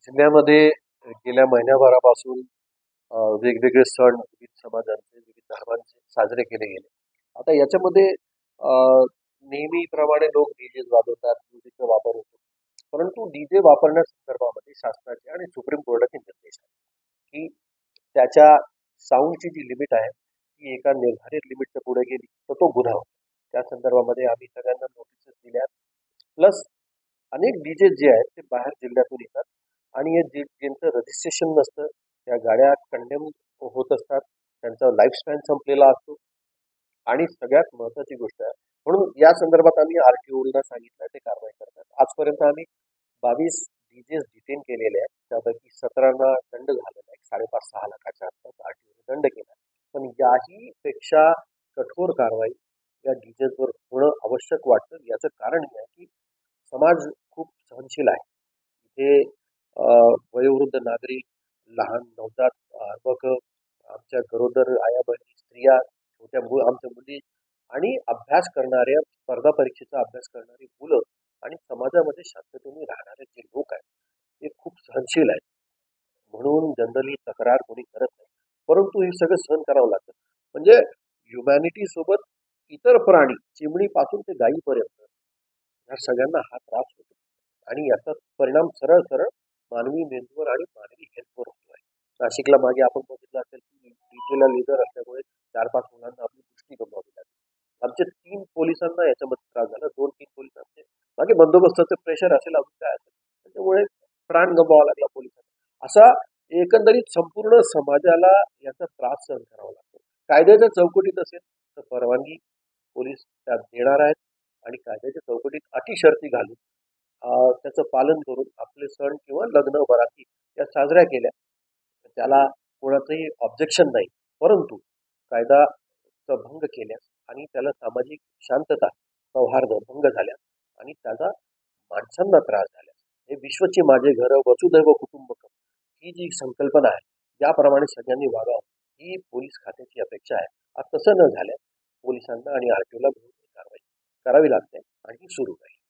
जिल्ह्यामध्ये गेल्या महिन्याभरापासून वेगवेगळे सण विविध समाजांचे, विविध धर्मांचे साजरे केले गेले. आता याच्यामध्ये अ, नेहमीप्रमाणे लोक डीजे वाजवतात, म्युझिकचा वापर होतो. परंतु डीजे वापरण्यासंदर्भामध्ये शासनाचे आणि सुप्रीम कोर्टाचे निर्देश आहेत, की त्याच्या साऊंडची जी लिमिट आहे, ती एका निर्धारित लिमिटच्या पुढे गेली तर तो गुन्हा होतो. त्या संदर्भामध्ये आम्ही सगळ्यांना नोटिसेस दिल्या. प्लस अनेक डीजे जे आहेत ते बाहेर जिल्ह्यातून येतात आणि हे ज्यांचं रजिस्ट्रेशन नसतं त्या गाड्या कंडेम होत असतात. त्यांचा लाईफ स्पॅन संपलेला असतो. आणि सगळ्यात महत्त्वाची गोष्ट आहे, म्हणून या संदर्भात आम्ही आरटीओला सांगितलं, ते कारवाई करतात. आजपर्यंत आम्ही 22 डीजेस डिटेन केलेले आहेत. त्यापैकी 17ना दंड झालेला आहे. 5.5-6 लाखाच्या आसपास आरटीओने दंड केला. पण याही पेक्षा कठोर कारवाई या डीजेसवर होणं आवश्यक वाटतं. याचं कारण हे आहे की समाज खूप सहनशील आहे. इथे वयोवृद्ध नागरिक, लहान नवजात अर्भक, आमच्या गरोदर आया बहिणी, स्त्रिया, छोट्या आमच्या मुली आणि अभ्यास करणाऱ्या, स्पर्धा परीक्षेचा अभ्यास करणारी मुलं आणि समाजामध्ये शांततेने राहणारे जे लोक आहेत ते खूप सहनशील आहेत. म्हणून जनरली तक्रार कोणी करत नाही. परंतु हे सगळं सहन करावं लागतं. म्हणजे ह्युमॅनिटी सोबत इतर प्राणी, चिमणीपासून ते गायीपर्यंत या सगळ्यांना हा त्रास होतो आणि याचा परिणाम सरळ सरळ मानवी मेंदूवर आणि मानवी हेल्थवर होतो आहे. नाशिकला मागे आपण बघितलं असेल की डीजेला लेझर असल्यामुळे 4-5 मुलांना आपली दृष्टी गमवावी लागली. आमचे 3 पोलिसांना याच्यामध्ये त्रास झाला. 2-3 पोलिसांचे मागे बंदोबस्ताचं प्रेशर असेल, अजून काय असेल, त्याच्यामुळे प्राण गमवावा लागला पोलिसांना. असा एकंदरीत संपूर्ण समाजाला याचा त्रास सहन करावा लागतो. कायद्याच्या चौकटीत असेल तर परवानगी पोलीस त्यात देणार आहेत आणि कायद्याच्या चौकटीत अटी शर्ती घालून त्याचं पालन करून आपले सण किंवा लग्न बराती या साजऱ्या केल्या, त्याला कोणाचंही ऑब्जेक्शन नाही. परंतु कायदाचा भंग केल्यास आणि त्याला सामाजिक शांतता, सौहार्द भंग झाल्यास आणि त्याचा माणसांना त्रास झाल्यास, हे विश्वचे माझे घर, वसुधैव कुटुंबकम ही जी संकल्पना आहे, त्याप्रमाणे सगळ्यांनी वागावं ही पोलीस खात्याची अपेक्षा आहे. आज तसं न झाल्यास पोलिसांना आणि आरटीओला कारवाई करावी लागते आणि ही सुरू राहील.